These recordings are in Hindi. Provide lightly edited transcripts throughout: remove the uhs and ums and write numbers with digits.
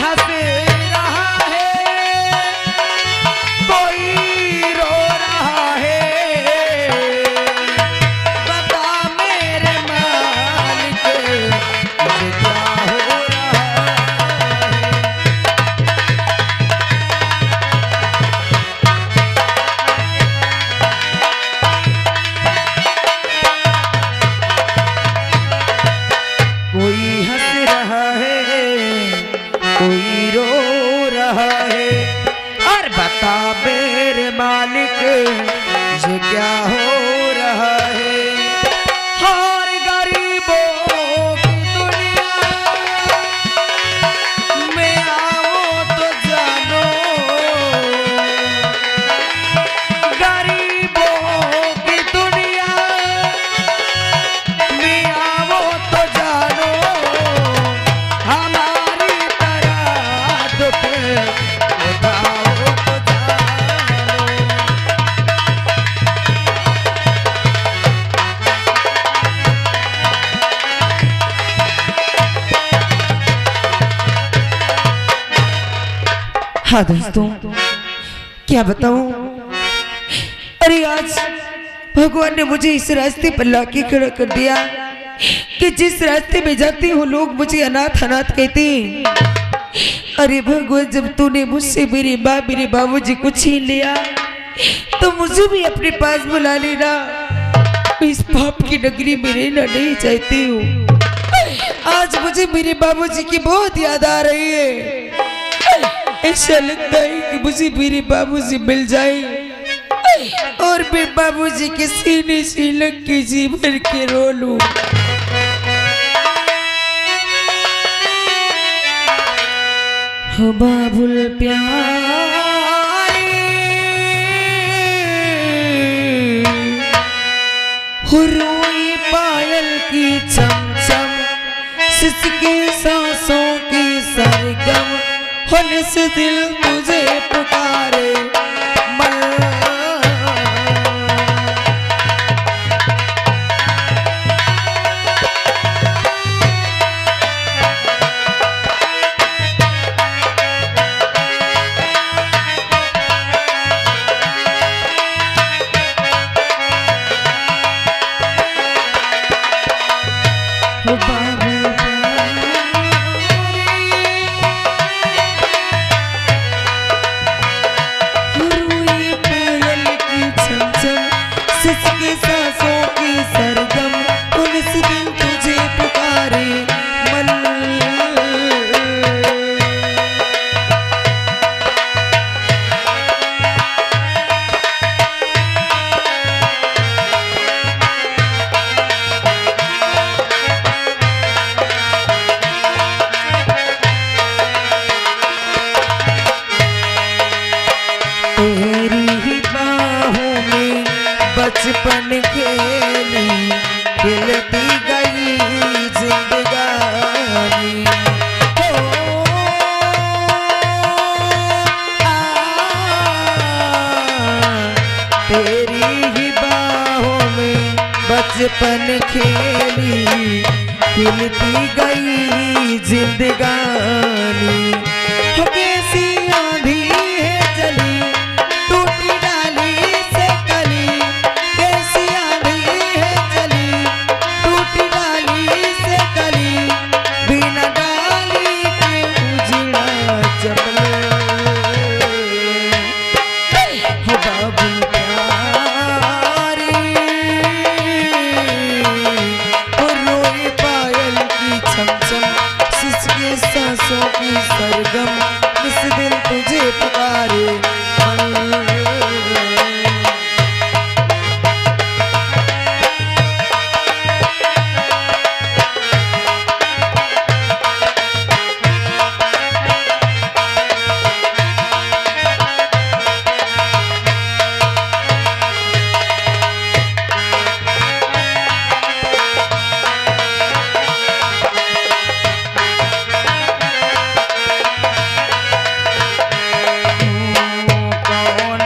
हंस रहा है, कोई रो रहा है, बता मेरे मालिक मुझे क्या हो रहा है। कोई हंस रहा है, कोई रो रहा है, और बता मेरे मालिक ये क्या हो रहा है। हर गरीबों की दुनिया में आओ तो जानो, गरीबों की दुनिया में आओ तो जानो, हमारी तरह दुख उठाओ तो जानो। हाँ दोस्तों, क्या बताऊं, अरे आज भगवान ने मुझे इस रास्ते पर लाके खड़ा कर दिया कि जिस रास्ते में जाती हूँ लोग मुझे अनाथ अनाथ कहते हैं। अरे भगवान, जब तूने मुझसे मेरी माँ मेरे बाबूजी को छीन लिया तो मुझे भी अपने पास बुला लेना। इस पाप की नगरी में रहना नहीं चाहती हूँ। आज मुझे मेरे बाबूजी की बहुत याद आ रही है। ऐसा लगता है कि मुझे मेरे बाबूजी मिल जाए और फिर बाबूजी के सीने से लग के जी भर के रो लूं। हो बाबुल प्यारे, हो रोई पायल की चमचम, सिसकी सांसों की सरगम, हो निस दिल तुझे पुकारे बचपन खेली खिलती गई जिंदगानी। तेरी ही बाहों में बचपन खेली खिलती गई जिंदगानी। कैसी आंधी है चली टूटी डाली से कली, कैसी आंधी है चली टूटी डाली से कली, बिना डाली के उजड़ा चपले। हो बाबुल प्यारे, हो रोई पायल की छमछम, सिसके सांसों की सरगम, इस दिल तुझे पुकारे। कौन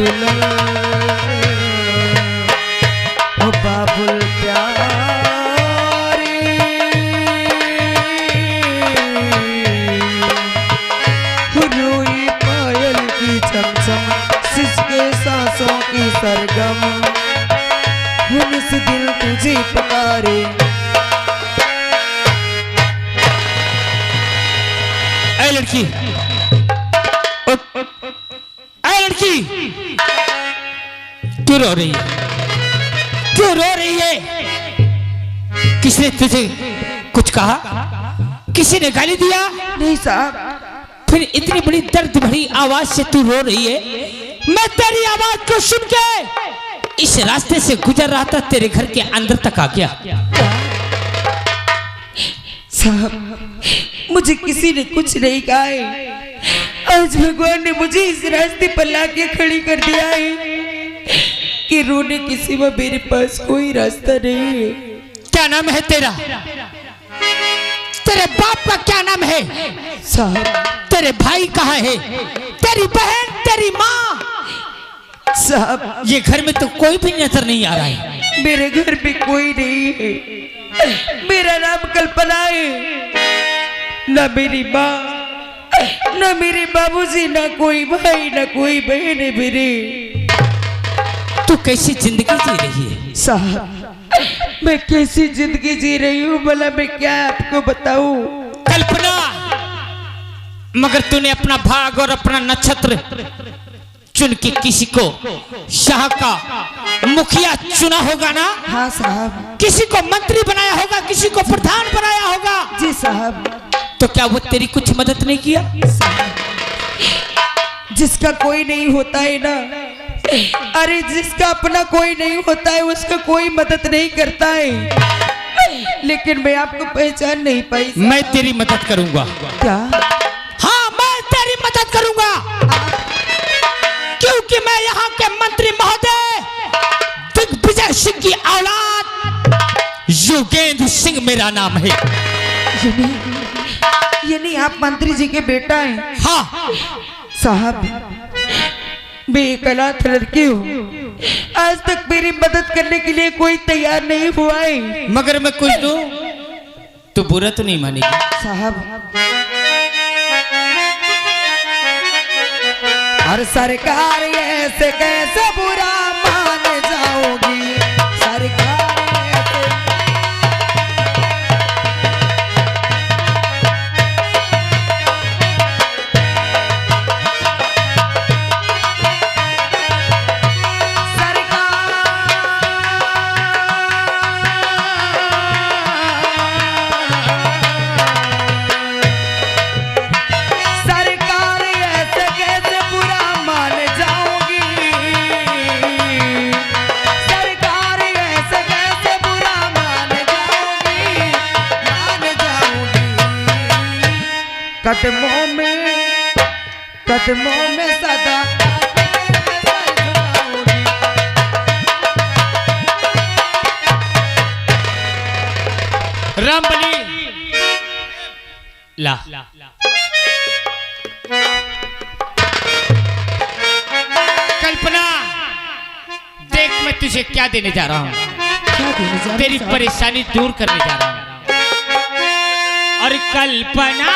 दुल्हन ओ बाबुल प्यारे रोई पायल की चमचम सिसके सांसों की सरगम उनस दिल तुझे पुकारे। ऐ लड़की, ऐ लड़की, क्यों रो रही है? क्यों रो रही है? किसने तुझे कुछ कहा? किसी ने गाली दिया? नहीं साहब। फिर इतनी बड़ी दर्द भरी आवाज से तू रो रही है? मैं तेरी आवाज को सुन के इस रास्ते से गुजर रहा था, तेरे घर के अंदर तक आ गया। साहब मुझे किसी ने कुछ नहीं कहा है। आज भगवान ने मुझे इस रास्ते पर लाके खड़ी कर दिया है कि रोने के सिवा मेरे पास कोई रास्ता नहीं है। क्या नाम है तेरा? तेरे बाप का क्या नाम है? साहब तेरे भाई कहाँ है? तेरी बहन, तेरी माँ? साहब ये घर में तो कोई भी नजर नहीं आ रहा है। मेरे घर पे कोई नहीं है। मेरा नाम कल्पना है। ना मेरी माँ, ना मेरे बाबूजी, ना कोई भाई, ना कोई बहन है मेरे। तू कैसी जिंदगी जी रही है? साहब मैं कैसी जिंदगी जी रही हूँ भला मैं क्या आपको बताऊं? कल्पना, मगर तूने अपना भाग और अपना नक्षत्र चुन के किसी को शाह का मुखिया चुना होगा ना? हाँ साहब। किसी को मंत्री बनाया होगा, किसी को प्रधान बनाया होगा। जी साहब। तो क्या वो तेरी कुछ मदद नहीं किया? जिसका कोई नहीं होता है ना, अरे जिसका अपना कोई नहीं होता है उसका कोई मदद नहीं करता है। लेकिन मैं आपको पहचान नहीं पाई। मैं तेरी मदद करूंगा। क्या? हाँ मैं तेरी मदद करूंगा, क्योंकि मैं यहाँ के मंत्री महोदय दिग्विजय सिंह की औलाद योगेंद्र सिंह मेरा नाम है। यानी आप मंत्री जी के बेटा हैं? हाँ साहब मैं एक अनाथ लड़की हूँ। आज तक मेरी मदद करने के लिए कोई तैयार नहीं हुआ है। मगर मैं कुछ दूं तो बुरा तो नहीं मानेगी? साहब और सरकार ऐसे कैसे बुरा मान जाओगी? सरकार कदमों में सदा रामबली ला कल्पना, देख मैं तुझे क्या देने जा रहा हूँ। तेरी परेशानी दूर करने जा रहा हूँ। और कल्पना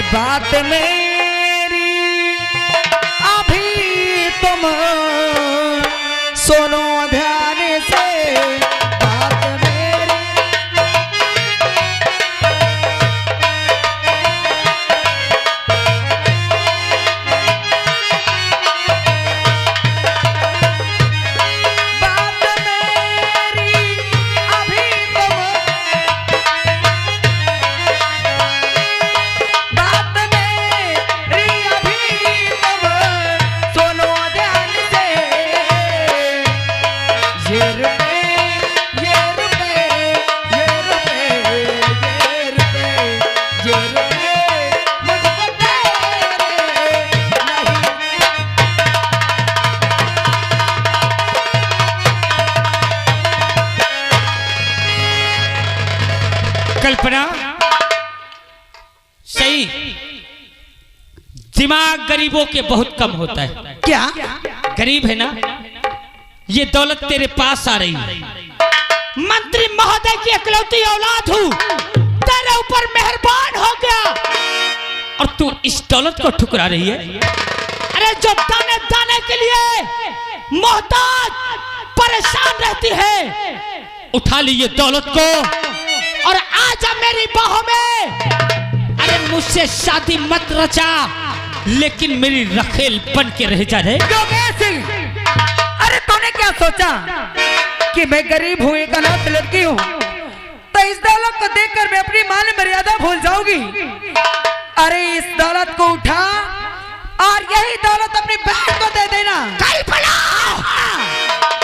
बात मेरी अभी तुम सुनो ध्यान से, बात मेरी बात मेरी अभी तुम बात मेरी अभी तुम सुनो ध्यान से, ये रुपए ये रुपए ये रुपए ये रुपए ये रुपए मुझको तेरे नहीं। कल्पना सही, दिमाग गरीबों के बहुत कम होता है। क्या गरीब है ना, ये दौलत तेरे पास आ रही है। मंत्री महोदय की इकलौती औलाद हूँ, तेरे ऊपर मेहरबान हो गया और तू इस दौलत को ठुकरा रही है। अरे जो दाने दाने के लिए मोहताज परेशान रहती है, उठा ली ये दौलत को और आजा मेरी बाहों में। अरे मुझसे शादी मत रचा, लेकिन मेरी रखेल बन के रह जा रे। योगेश सिंह, अरे तूने क्या सोचा कि मैं गरीब हूँ, एक अनाथ लड़की हूँ, तो इस दौलत को देखकर मैं अपनी मान मर्यादा भूल जाऊंगी? अरे इस दौलत को उठा और यही दौलत अपनी बहन को दे देना। कल्पना,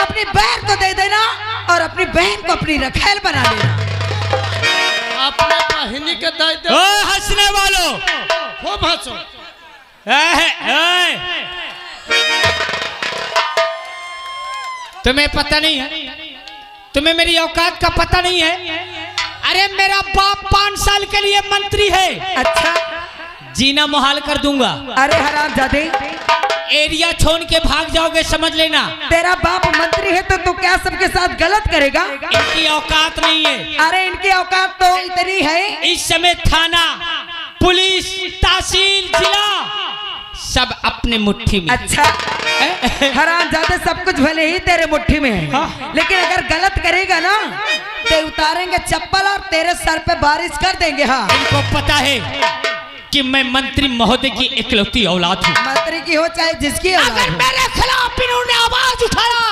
अपनी बहन को दे देना और अपनी बहन को अपनी रखेल बना लेना। अपने बहिनी के दे दे। ओ हंसने वालों, खूब हंसो। तुम्हें पता नहीं है, तुम्हें मेरी औकात का पता नहीं है। अरे मेरा बाप 5 साल के लिए मंत्री है। अच्छा, जीना मुहाल कर दूंगा। अरे हरामजादे, एरिया छोड़ के भाग जाओगे, समझ लेना। तेरा बाप मंत्री है तो तू क्या सबके साथ गलत करेगा? इनकी औकात नहीं है। अरे इनकी औकात तो इतनी है, इस समय थाना, पुलिस, तहसील, जिला सब अपने मुट्ठी में। अच्छा, हरामजादे सब कुछ भले ही तेरे मुट्ठी में है, लेकिन अगर गलत करेगा ना तो उतारेंगे चप्पल और तेरे सर पे बारिश कर देंगे। हाँ, इनको पता है कि मैं मंत्री महोदय की इकलौती औलाद हूँ। मंत्री की हो चाहे जिसकी औलाद अगर हो। मेरे खिलाफ इन्होंने आवाज उठाया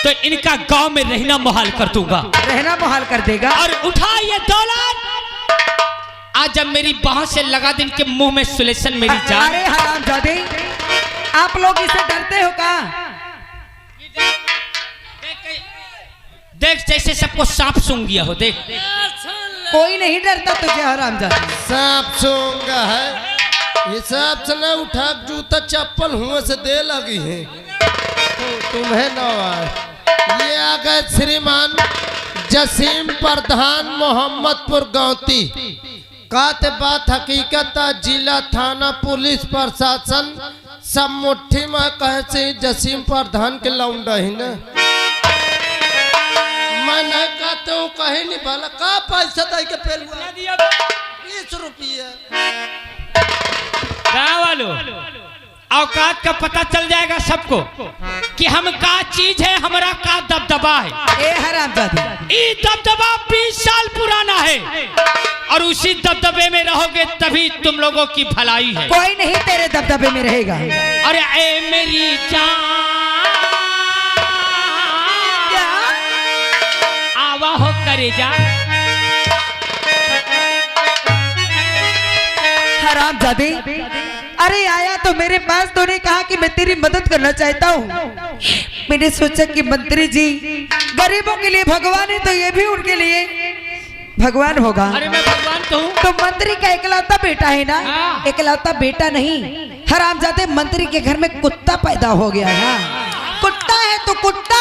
तो इनका गांव में रहना मुहाल कर दूंगा। रहना मुहाल कर देगा। और उठा ये दौलत, आज जब मेरी बाहों से लगा दिन के मुंह में सुलेशन मेरी जान। अरे हरामजादे, आप लोग इसे डरते हो का? देख जैसे सबको सांप सूंघ गया हो। देख कोई नहीं डरता तुझे हरामजादे। सांप सूंघा है, हिसाब से न उठा, जूता चप्पल हुए से दे लगी है तो तुम्हें न आए। ये आ गए श्रीमान जसीम प्रधान मोहम्मदपुर गांवती। कात बात हकीकत, जिला थाना पुलिस प्रशासन सब मुट्ठी में कहे से जसीम प्रधान के लौंडा ही न। मैं नहीं कहते हूँ, कहीं नहीं भला का पैसा दे के फेल हुआ 20 रुपया। गाँव वालों, औकात का पता चल जाएगा सबको कि हम का चीज है, हमारा का दबदबा है। ए हरामजादे, ये दबदबा 20 साल पुराना है और उसी दबदबे में रहोगे तभी तुम लोगों की भलाई है। कोई नहीं तेरे दबदबे में रहेगा। अरे ए मेरी जान, क्या? आवा हो करे जा। हरामजादे, अरे आया तो मेरे पास, तूने कहा कि मैं तेरी मदद करना चाहता हूँ। मैंने सोचा कि मंत्री जी गरीबों के लिए भगवान है तो ये भी उनके लिए भगवान होगा। अरे मैं भगवान तो हूँ। तो मंत्री का इकलौता बेटा है ना? हाँ। इकलौता बेटा नहीं, हरामजादे, मंत्री के घर में कुत्ता पैदा हो गया है। कुत्ता है तो कुत्ता।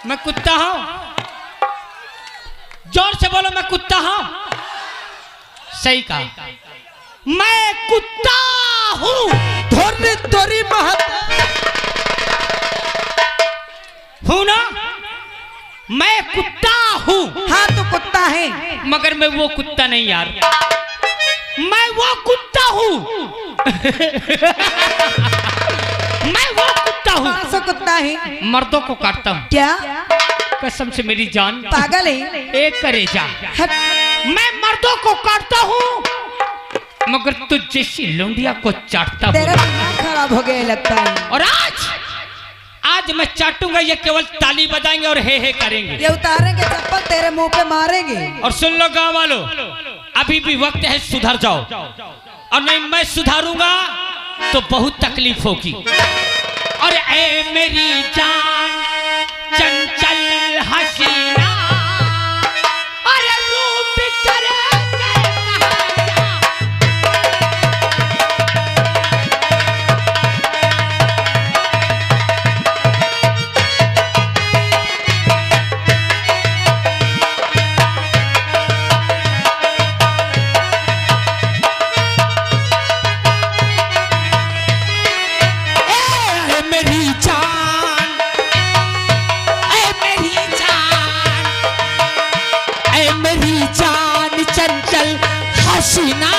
मैं कुत्ता हूँ, जोर से बोलो, मैं कुत्ता हूँ। सही कहा, मैं कुत्ता हूँ। धोरी धोरी महत मैं कुत्ता हूँ। हाँ तो कुत्ता है, मगर मैं वो कुत्ता नहीं यार, मैं वो कुत्ता हूँ। मैं वो कुत्ता हूँ। कौन सा कुत्ता है? मर्दों को काटता हूँ। क्या कसम से मेरी जान, पागल है? एक करेजा, हट। मैं मर्दों को काटता हूँ मगर तुझ जैसी लौंडिया को चाटता तेरा हूँ। दिमाग खराब हो गया लगता है। और आज मैं चाटूंगा, ये केवल ताली बजाएंगे और हे करेंगे। ये उतारेंगे चप्पल, तेरे मुंह पे मारेंगे। और सुन लो गाँव वालों, अभी भी वक्त है, सुधर जाओ, और नहीं मैं सुधारूंगा तो बहुत तकलीफ होगी। और ए मेरी जान चंचल हसीना, अरे रूप करे हसीना,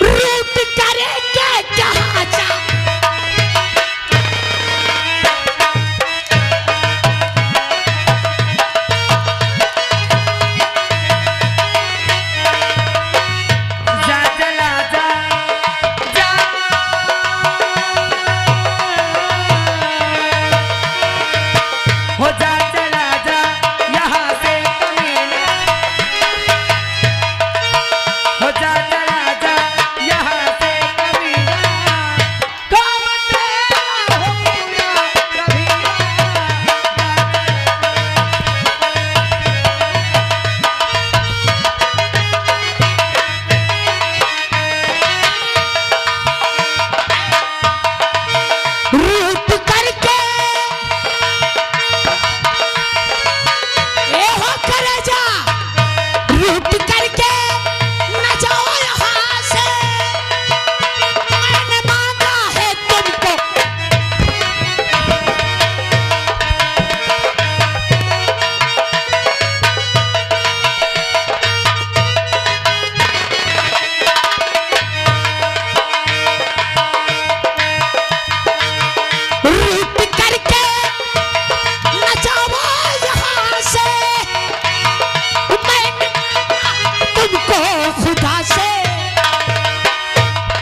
रूप करे के जहाँ जा। जा चला जा, जा। हो जा चला जा यहाँ से कमीना। हो जा चला जा यहाँ से कमीना। काम तेरा हो पूरा कमीना। रूप करके ए हो करे जा, रूप करके न जाओ यहाँ से, मैंने मांगा है तुमको। रूप करके न जाओ यहाँ से, मैंने तुमको खुदा से।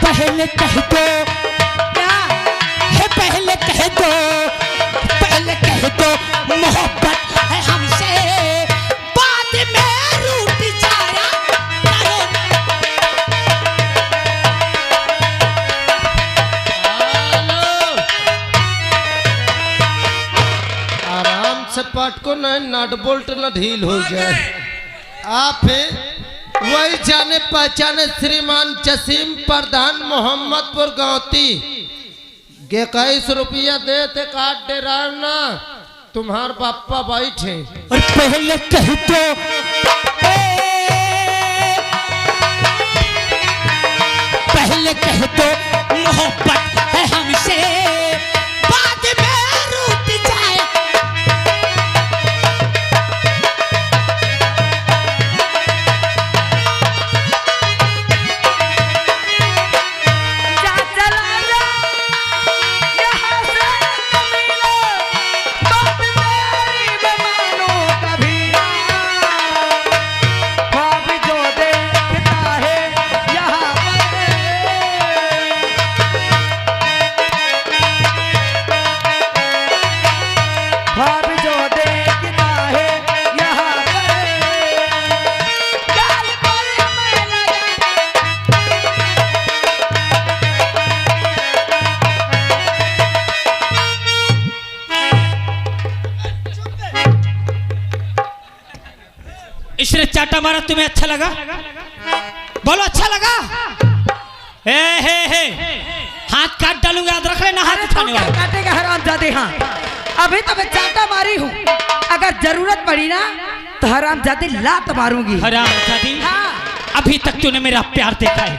पहले कह दो क्या? है, पहले कह दो, पहले कह दो मोहब्बत है हमसे, बाद में रूठ जाया करो। आराम से पाट को न नट बोल्ट न ढील हो जाए। आप हैं वही जाने पहचाने श्रीमान जसीम प्रधान मोहम्मदपुर गांवती। 21 रुपया देते काट दे रहा ना, तुम्हार पापा बैठे। और पहले कह दो पहले कह दो मोहब्बत है हमसे, बाद में रूठ जाए। जा चला जा यहाँ से कमीना। बात तेरी बेमानो कभी ना। ख्वाब जो देखता है यहाँ पर, ख्वाब जो देखता है यहाँ पर, गाल पर मैं लगा। इसने चाटा मारा, तुम्हें अच्छा लगा? बोलो अच्छा लगा? हे हाथ काट डालूंगा, याद रख लेना, हाथ अरे उठाने तुम क्या वाला। काटेगा हरामजादे? हाँ अभी तो मैं चाटा मारी हूँ, अगर जरूरत पड़ी ना तो हरामजादे लात मारूंगी। हरामजादी, हाँ अभी तक तूने मेरा प्यार देखा है,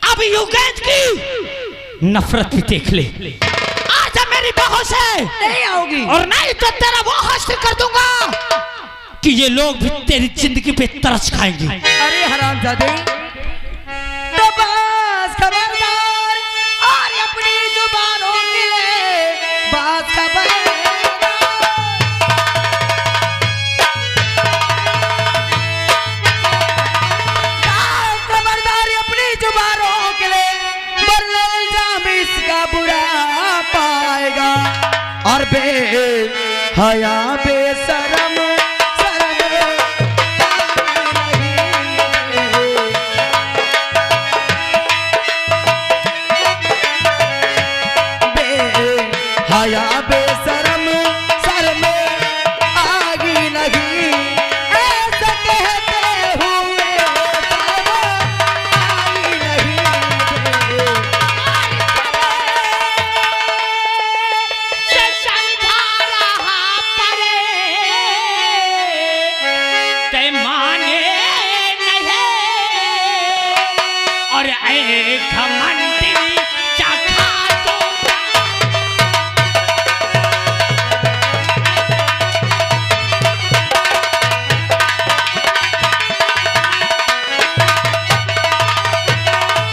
अब युगेंद्र की नफरत भी देख ले। आजा मेरी बाहों से नहीं आओगी। और नहीं तो तेरा वो हासिल कर दूंगा कि ये लोग भी तेरी जिंदगी पे तरस खाएंगे। अरे हरामजादे, तो बस खबरदार और अपनी जुबानों के बात खबरदार अपनी जुबानों के लिए, वरना इल्जाम इसका बुरा पाएगा। और बे हया बेशरम हया बेशरम सर में आगी नहीं, ऐसा कहते हुए आगी नहीं। और घमंडी चखा दूंगा।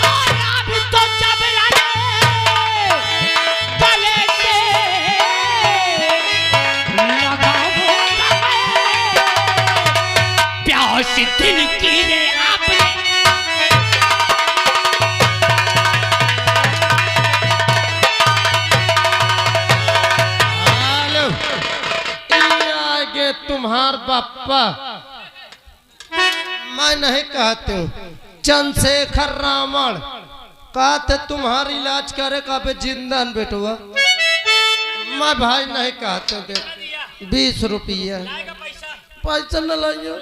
और अभी तो जबरने गले से लगाऊंगा मैं, प्यास दिल की रे आपने। तुम्हार बापा मैं नहीं कहती हूँ, चंद्रशेखर रावण कहते तुम्हार इलाज करे का पे जिंदन बेटुआ। मैं भाई नहीं कहते हूँ, 20 रुपया पैसा न लाइयो,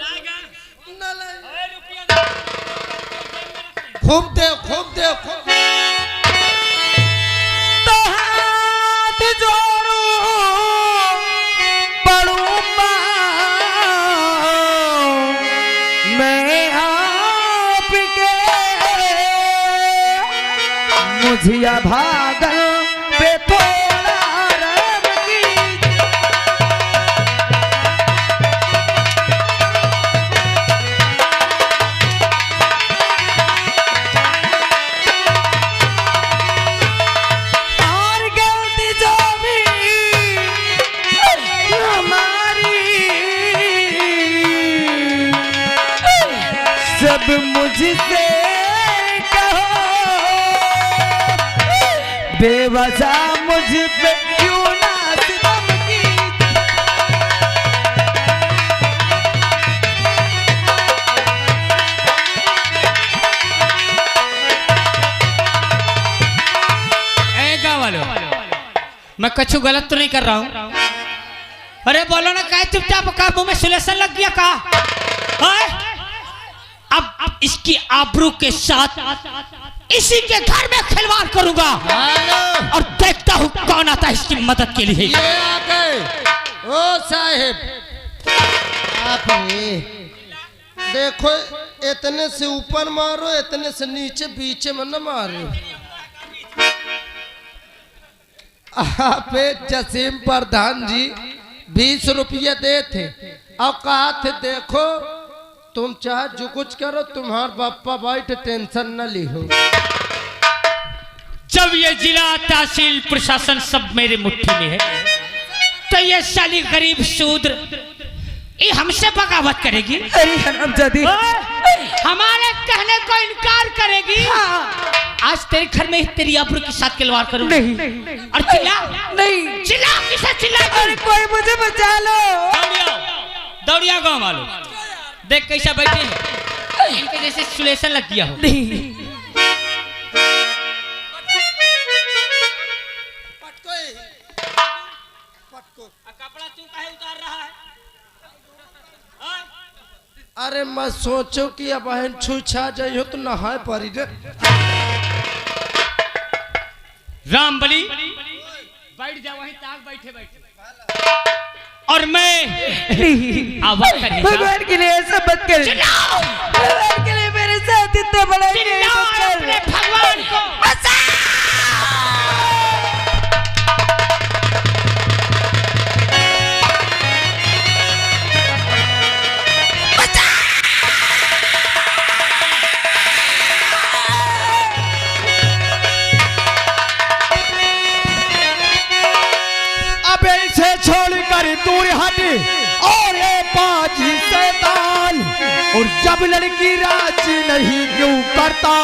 खूब दे खूब दे खूब। तो हाथ जोड़ू पड़ूंगा मैं आपके, मुझे भागल पे थोड़ा रब कीजिए। और गलती जो भी हमारी सब मुझसे कहो, बेवजह मुझ पे क्यों ना सितम की। ए गाँव वालों, मैं कुछ गलत तो नहीं कर रहा हूँ? अरे बोलो ना, क्या चुपचाप का मुंह में सुलेसन लग गया का? अब इसकी आबरू के साथ इसी के घर में खिलवाड़ करूंगा और देखता हूँ कौन आता है इसकी मदद के लिए। ये आ गए ओ साहेब, आप देखो, इतने से ऊपर मारो, इतने से नीचे, बीच में न मारो। आप जसीम प्रधान जी 20 रुपये दे थे और कहा थे देखो तुम चाहे जो कुछ करो, तुम्हार बापा बैठ टेंशन न लिहो। जब ये जिला तहसील प्रशासन सब मेरे मुट्ठी में है, तो ये साली गरीब शूद्र ये हमसे बगावत करेगी। अरे हरामजादी, हमारे कहने को इनकार करेगी। आज तेरे घर में तेरी आबरू के साथ खिलवाड़ करूं। नहीं और चिल्ला नहीं, चिल्ला, किसे चिल्ला? अरे कोई मुझे बचा लो। दौड़िया गाँव वालों, देख कैसा बैठे हैं, इनके जैसे सुलेसन लग गया हो। नहीं कपड़ा तू काहे उतार रहा है? अरे मैं सोचो कि अब बहन छू छा जाइयो तो नहाए पड़ी रे। राम बली बैठ जा वहीं, ताक बैठे बैठे। और मैं आवाज कर भगवान के लिए ऐसा मत कर, भगवान के लिए मेरे साथ इतना बड़ा अपने भगवान को और ये बाजी शैतान। और जब लड़की राजी नहीं क्यों करता